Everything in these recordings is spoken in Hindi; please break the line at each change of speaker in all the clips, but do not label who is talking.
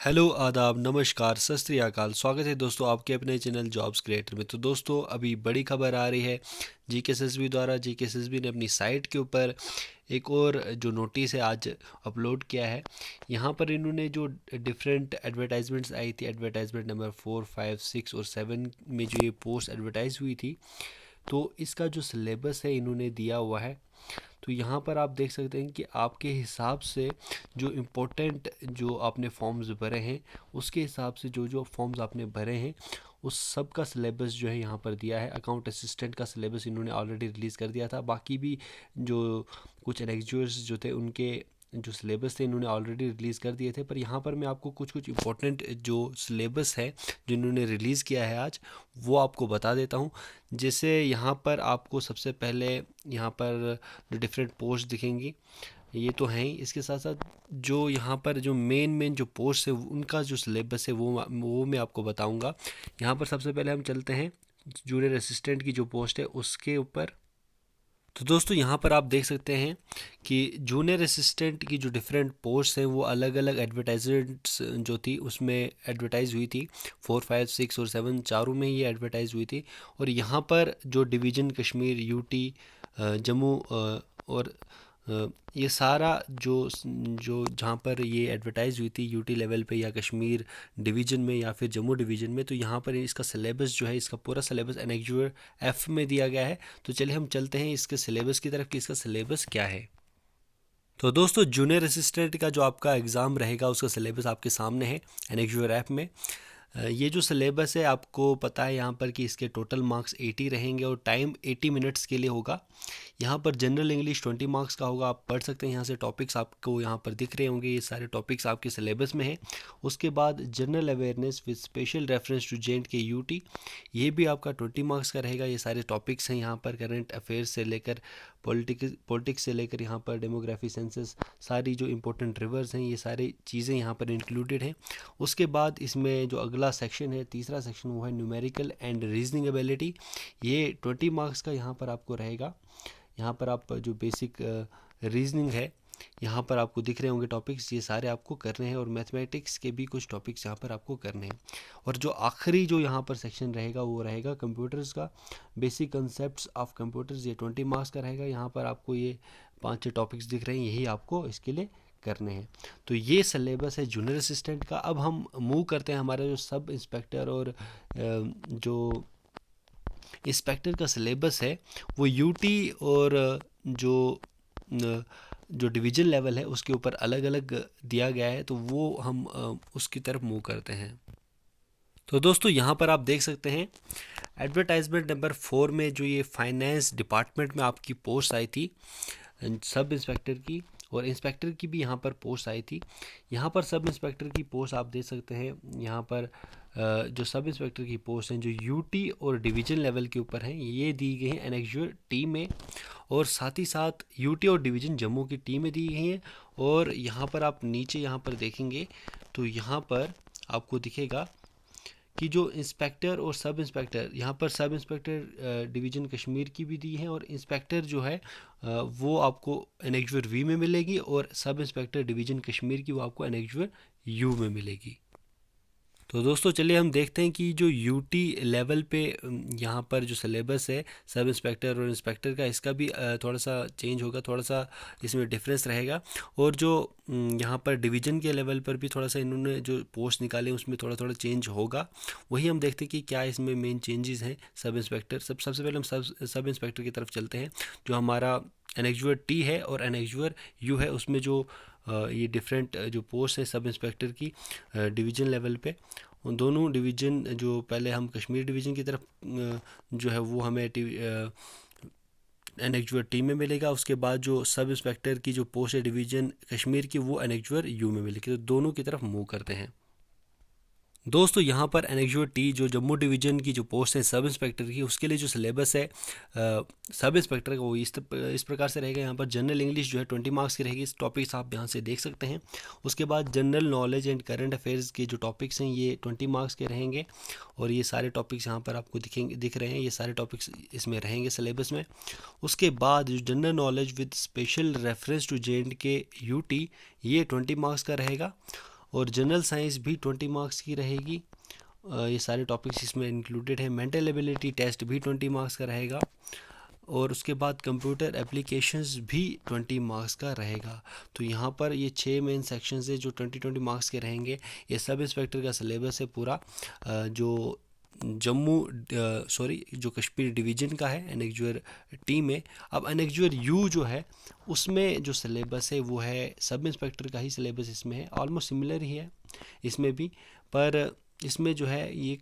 हेलो आदाब नमस्कार सत श्री अकाल। स्वागत है दोस्तों आपके अपने चैनल जॉब्स क्रिएटर में। तो दोस्तों अभी बड़ी खबर आ रही है। जीकेएसएसबी द्वारा जीकेएसएसबी ने अपनी साइट के ऊपर एक और जो नोटिस है आज अपलोड किया है। यहाँ पर इन्होंने जो डिफरेंट एडवर्टाइजमेंट्स आई थी, एडवर्टाइजमेंट नंबर 4, 5, 6 और 7 में जो ये पोस्ट एडवर्टाइज हुई थी, तो इसका जो सिलेबस है इन्होंने दिया हुआ है। तो यहाँ पर आप देख सकते हैं कि आपके हिसाब से जो इम्पोर्टेंट जो आपने फॉर्म्स भरे हैं उसके हिसाब से जो जो फॉर्म्स आपने भरे हैं उस सब का सिलेबस जो है यहाँ पर दिया है। अकाउंट असिस्टेंट का सिलेबस इन्होंने ऑलरेडी रिलीज़ कर दिया था। बाकी भी जो कुछ एनेक्चुअर्स जो थे उनके जो सिलेबस थे इन्होंने ऑलरेडी रिलीज़ कर दिए थे। पर यहाँ पर मैं आपको कुछ कुछ इम्पोर्टेंट जो सिलेबस है जो इन्होंने रिलीज़ किया है आज, वो आपको बता देता हूँ। जैसे यहाँ पर आपको सबसे पहले यहाँ पर जो डिफरेंट पोस्ट दिखेंगी ये तो हैं ही, इसके साथ साथ जो यहाँ पर जो मेन जो पोस्ट है उनका जो सिलेबस है वो मैं आपको बताऊंगा। यहाँ पर सबसे पहले हम चलते हैं जूनियर असिस्टेंट की जो पोस्ट है उसके ऊपर। तो दोस्तों यहाँ पर आप देख सकते हैं कि जूनियर असिस्टेंट की जो डिफरेंट पोस्ट हैं वो अलग अलग एडवर्टाइजमेंट्स जो थी उसमें एडवर्टाइज हुई थी। 4, 5, 6 और 7 चारों में ये एडवर्टाइज हुई थी। और यहाँ पर जो डिवीज़न कश्मीर, यूटी, जम्मू और ये सारा जो जो जहाँ पर ये एडवर्टाइज हुई थी यूटी लेवल पे या कश्मीर डिवीज़न में या फिर जम्मू डिवीज़न में, तो यहाँ पर इसका सिलेबस जो है इसका पूरा सिलेबस एनेक्जुअर एफ में दिया गया है। तो चलिए हम चलते हैं इसके सिलेबस की तरफ कि इसका सिलेबस क्या है। तो दोस्तों जूनियर असिस्टेंट का जो आपका एग्ज़ाम रहेगा उसका सिलेबस आपके सामने है एनेक्जुअर ऐप में। ये जो सिलेबस है आपको पता है यहाँ पर कि इसके टोटल मार्क्स 80 रहेंगे और टाइम 80 मिनट्स के लिए होगा। यहाँ पर जनरल इंग्लिश 20 मार्क्स का होगा। आप पढ़ सकते हैं यहाँ से टॉपिक्स आपको यहाँ पर दिख रहे होंगे, ये सारे टॉपिक्स आपके सिलेबस में हैं। उसके बाद general awareness with special reference to J and K UT, ये भी आपका 20 मार्क्स का रहेगा। ये सारे टॉपिक्स हैं यहाँ पर करंट अफेयर्स से लेकर पॉलिटिक्स से लेकर यहाँ पर डेमोग्राफी, सेंसस, सारी जो इंपॉर्टेंट रिवर्स हैं ये सारी चीज़ें यहाँ पर इंक्लूडेड हैं। उसके बाद इसमें जो अगला सेक्शन है, तीसरा सेक्शन, वो है न्यूमेरिकल एंड रीजनिंग एबिलिटी। ये 20 मार्क्स का यहाँ पर आपको रहेगा। यहाँ पर आप जो बेसिक रीजनिंग है यहाँ पर आपको दिख रहे होंगे टॉपिक्स, ये सारे आपको करने हैं। और मैथमेटिक्स के भी कुछ टॉपिक्स यहाँ पर आपको करने हैं। और जो आखिरी जो यहाँ पर सेक्शन रहेगा वो रहेगा कंप्यूटर्स का, बेसिक कंसेप्ट्स ऑफ कंप्यूटर्स। ये 20 मार्क्स का रहेगा। यहाँ पर आपको ये 5-6 टॉपिक्स दिख रहे हैं, यही आपको इसके लिए करने हैं। तो ये सिलेबस है जूनियर असिस्टेंट का। अब हम मूव करते हैं हमारा जो सब इंस्पेक्टर और जो इंस्पेक्टर का सिलेबस है वो यूटी और जो डिवीज़न लेवल है उसके ऊपर अलग अलग दिया गया है। तो वो हम उसकी तरफ मूव करते हैं। तो दोस्तों यहाँ पर आप देख सकते हैं एडवर्टाइजमेंट नंबर 4 में जो ये फाइनेंस डिपार्टमेंट में आपकी पोस्ट आई थी सब इंस्पेक्टर की, और इंस्पेक्टर की भी यहाँ पर पोस्ट आई थी। यहाँ पर सब इंस्पेक्टर की पोस्ट आप देख सकते हैं। यहाँ पर जो सब इंस्पेक्टर की पोस्ट हैं जो यूटी और डिवीज़न लेवल के ऊपर हैं ये दी गई हैं एनेक्जुअर टी में, और साथ ही साथ यूटी और डिवीज़न जम्मू की टी में दी गई हैं। और यहाँ पर आप नीचे यहाँ पर देखेंगे तो यहाँ पर आपको दिखेगा कि जो इंस्पेक्टर और सब इंस्पेक्टर, यहाँ पर सब इंस्पेक्टर डिवीज़न कश्मीर की भी दी है और इंस्पेक्टर जो है वो आपको एनेक्जुअर वी में मिलेगी, और सब इंस्पेक्टर डिवीज़न कश्मीर की वो आपको एनेक्जुअर यू में मिलेगी। तो दोस्तों चलिए हम देखते हैं कि जो यूटी लेवल पे यहाँ पर जो सिलेबस है सब इंस्पेक्टर और इंस्पेक्टर का, इसका भी थोड़ा सा चेंज होगा, थोड़ा सा इसमें डिफरेंस रहेगा। और जो यहाँ पर डिवीज़न के लेवल पर भी थोड़ा सा इन्होंने जो पोस्ट निकाले उसमें थोड़ा थोड़ा चेंज होगा। वही हम देखते हैं कि क्या इसमें मेन चेंजेस हैं। सब इंस्पेक्टर सबसे पहले हम सब इंस्पेक्टर की तरफ चलते हैं। जो हमारा एनेक्जुअर टी है और एनेक्जुअर यू है उसमें जो ये डिफरेंट जो पोस्ट है सब इंस्पेक्टर की डिवीज़न लेवल पे, उन दोनों डिवीज़न जो पहले हम कश्मीर डिवीज़न की तरफ जो है वो हमें एनेक्जुअर टी में मिलेगा। उसके बाद जो सब इंस्पेक्टर की जो पोस्ट है डिवीज़न कश्मीर की वो एनेक्जुअर यू में मिलेगी। तो दोनों की तरफ मूव करते हैं। दोस्तों यहाँ पर एनेक्जुअर टी जो जम्मू डिवीज़न की जो पोस्ट है सब इंस्पेक्टर की, उसके लिए जो सिलेबस है सब इंस्पेक्टर का वो इस प्रकार से रहेगा। यहाँ पर जनरल इंग्लिश जो है 20 मार्क्स की रहेगी। इस टॉपिक्स आप यहाँ से देख सकते हैं। उसके बाद general knowledge and current affairs के जो टॉपिक्स हैं ये 20 मार्क्स के रहेंगे, और ये सारे टॉपिक्स यहाँ पर आपको दिख रहे हैं। ये सारे टॉपिक्स इसमें रहेंगे सिलेबस में। उसके बाद जो general knowledge with special reference to J and K UT, ये 20 मार्क्स का रहेगा। और जनरल साइंस भी 20 मार्क्स की रहेगी। ये सारे टॉपिक्स इसमें इंक्लूडेड है। मेंटल एबिलिटी टेस्ट भी 20 मार्क्स का रहेगा। और उसके बाद कंप्यूटर एप्लीकेशंस भी 20 मार्क्स का रहेगा। तो यहाँ पर ये 6 मेन सेक्शंस है जो 20 मार्क्स के रहेंगे। ये सब इंस्पेक्टर का सिलेबस है पूरा। जो जो कश्मीर डिवीज़न का है एनेक्जुअर टी में। अब एनेक्जुअर यू जो है उसमें जो सिलेबस है वो है सब इंस्पेक्टर का ही सिलेबस इसमें है, ऑलमोस्ट सिमिलर ही है इसमें भी। पर इसमें जो है ये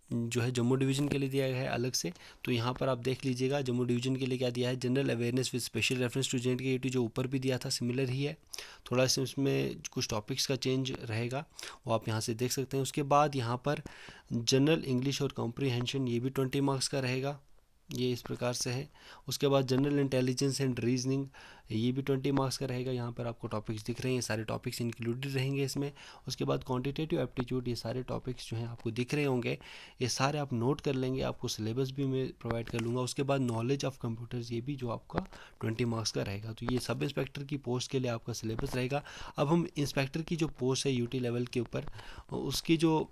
जो है जम्मू डिवीज़न के लिए दिया गया है अलग से। तो यहाँ पर आप देख लीजिएगा जम्मू डिवीज़न के लिए क्या दिया है, general awareness with special reference to JNK जो ऊपर भी दिया था सिमिलर ही है। थोड़ा सा इसमें कुछ टॉपिक्स का चेंज रहेगा, वो आप यहाँ से देख सकते हैं। उसके बाद यहाँ पर जनरल इंग्लिश और कॉम्प्रीहेंशन ये भी 20 मार्क्स का रहेगा, ये इस प्रकार से है। उसके बाद जनरल इंटेलिजेंस एंड रीजनिंग ये भी 20 मार्क्स का रहेगा। यहाँ पर आपको टॉपिक्स दिख रहे हैं, ये सारे टॉपिक्स इंक्लूडेड रहेंगे इसमें। उसके बाद क्वांटिटेटिव एप्टीट्यूड, ये सारे टॉपिक्स जो हैं आपको दिख रहे होंगे, ये सारे आप नोट कर लेंगे, आपको सिलेबस भी मैं प्रोवाइड कर लूँगा। उसके बाद नॉलेज ऑफ कंप्यूटर्स ये भी जो आपका 20 मार्क्स का रहेगा। तो ये सब इंस्पेक्टर की पोस्ट के लिए आपका सिलेबस रहेगा। अब हम इंस्पेक्टर की जो पोस्ट है UT लेवल के ऊपर, उसकी जो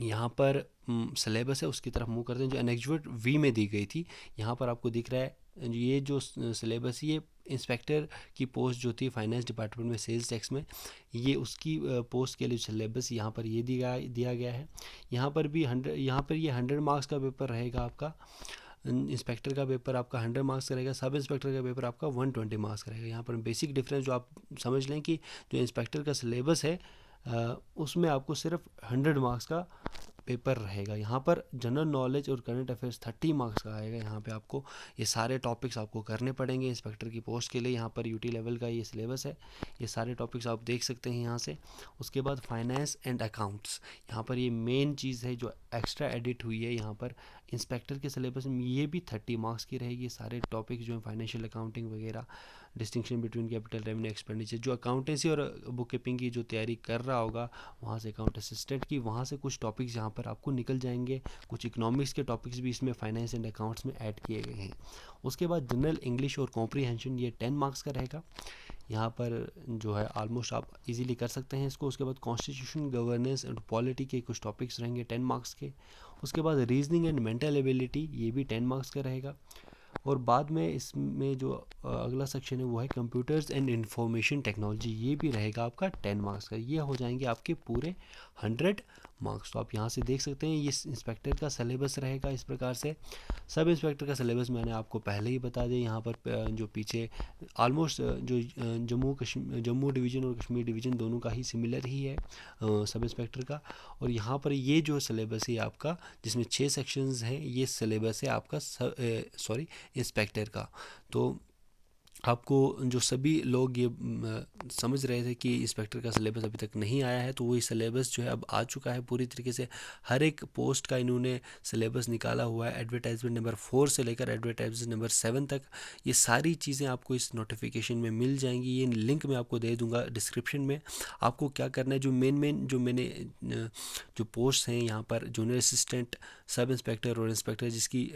यहाँ पर सिलेबस है उसकी तरफ मूव करते हैं जो एनेक्जुअर वी में दी गई थी। यहाँ पर आपको दिख रहा है ये जो सिलेबस, ये इंस्पेक्टर की पोस्ट जो थी फाइनेंस डिपार्टमेंट में सेल्स टैक्स में, ये उसकी पोस्ट के लिए सिलेबस यहाँ पर ये दिया गया है। यहाँ पर भी 100 मार्क्स का पेपर रहेगा आपका। इंस्पेक्टर का पेपर आपका 100 मार्क्स का रहेगा, सब इंस्पेक्टर का पेपर आपका 120 मार्क्स का रहेगा। यहाँ पर बेसिक डिफरेंस जो आप समझ लें कि जो इंस्पेक्टर का सिलेबस है उसमें आपको सिर्फ 100 मार्क्स का पेपर रहेगा। यहाँ पर जनरल नॉलेज और करंट अफेयर्स 30 मार्क्स का आएगा। यहाँ पे आपको ये सारे टॉपिक्स आपको करने पड़ेंगे इंस्पेक्टर की पोस्ट के लिए। यहाँ पर UT लेवल का ये सिलेबस है, ये सारे टॉपिक्स आप देख सकते हैं यहाँ से। उसके बाद फाइनेंस एंड अकाउंट्स, यहाँ पर ये मेन चीज़ है जो एक्स्ट्रा एडिट हुई है यहाँ पर इंस्पेक्टर के सिलेबस में, ये भी 30 मार्क्स की रहेगी। सारे टॉपिक्स जो हैं फाइनेंशियल अकाउंटिंग वगैरह, distinction between capital revenue expenditure, जो अकाउंटेंसी और बुक कीपिंग की जो तैयारी कर रहा होगा वहाँ से अकाउंट असिस्टेंट की, वहाँ से कुछ टॉपिक्स यहाँ पर आपको निकल जाएंगे। कुछ इकोनॉमिक्स के टॉपिक्स भी इसमें फाइनेंस एंड अकाउंट्स में ऐड किए गए हैं। उसके बाद जनरल इंग्लिश और कॉम्प्रीहेंशन ये 10 मार्क्स का रहेगा। यहाँ पर जो है ऑलमोस्ट आप इजीली कर सकते हैं इसको। उसके बाद कॉन्स्टिट्यूशन, गवर्नेंस एंड पॉलिटी के कुछ टॉपिक्स रहेंगे 10 मार्क्स के। उसके बाद रीजनिंग एंड मेंटल एबिलिटी ये भी 10 मार्क्स का रहेगा। और बाद में इसमें जो अगला सेक्शन है वो है कंप्यूटर्स एंड इंफॉर्मेशन टेक्नोलॉजी, ये भी रहेगा आपका 10 मार्क्स का। ये हो जाएंगे आपके पूरे 100 मार्क्स। तो आप यहाँ से देख सकते हैं ये इंस्पेक्टर का सिलेबस रहेगा इस प्रकार से। सब इंस्पेक्टर का सिलेबस मैंने आपको पहले ही बता दिया। यहाँ पर जो पीछे ऑलमोस्ट जो जम्मू डिवीज़न और कश्मीर डिवीज़न दोनों का ही सिमिलर ही है सब इंस्पेक्टर का। और यहाँ पर ये जो सिलेबस है आपका जिसमें 6 सेक्शंस हैं, ये सिलेबस है आपका इंस्पेक्टर का। तो आपको जो सभी लोग ये समझ रहे थे कि इंस्पेक्टर का सिलेबस अभी तक नहीं आया है, तो वही सिलेबस जो है अब आ चुका है पूरी तरीके से। हर एक पोस्ट का इन्होंने सिलेबस निकाला हुआ है, एडवर्टाइजमेंट नंबर 4 से लेकर एडवर्टाइजमेंट नंबर 7 तक। ये सारी चीज़ें आपको इस नोटिफिकेशन में मिल जाएंगी। ये लिंक मैं आपको दे दूँगा डिस्क्रिप्शन में। आपको क्या करना है, जो मेन जो मैंने जो पोस्ट हैं यहाँ पर जूनियर असिस्टेंट, सब इंस्पेक्टर और इंस्पेक्टर जिसकी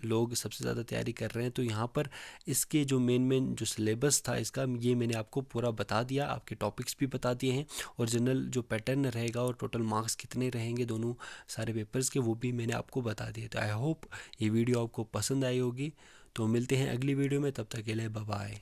लोग सबसे ज़्यादा तैयारी कर रहे हैं, तो यहाँ पर इसके जो मेन जो सिलेबस था इसका ये मैंने आपको पूरा बता दिया, आपके टॉपिक्स भी बता दिए हैं। और जनरल जो पैटर्न रहेगा और टोटल मार्क्स कितने रहेंगे दोनों सारे पेपर्स के, वो भी मैंने आपको बता दिए। तो आई होप ये वीडियो आपको पसंद आई होगी। तो मिलते हैं अगली वीडियो में, तब तक के लिए बाय बाय।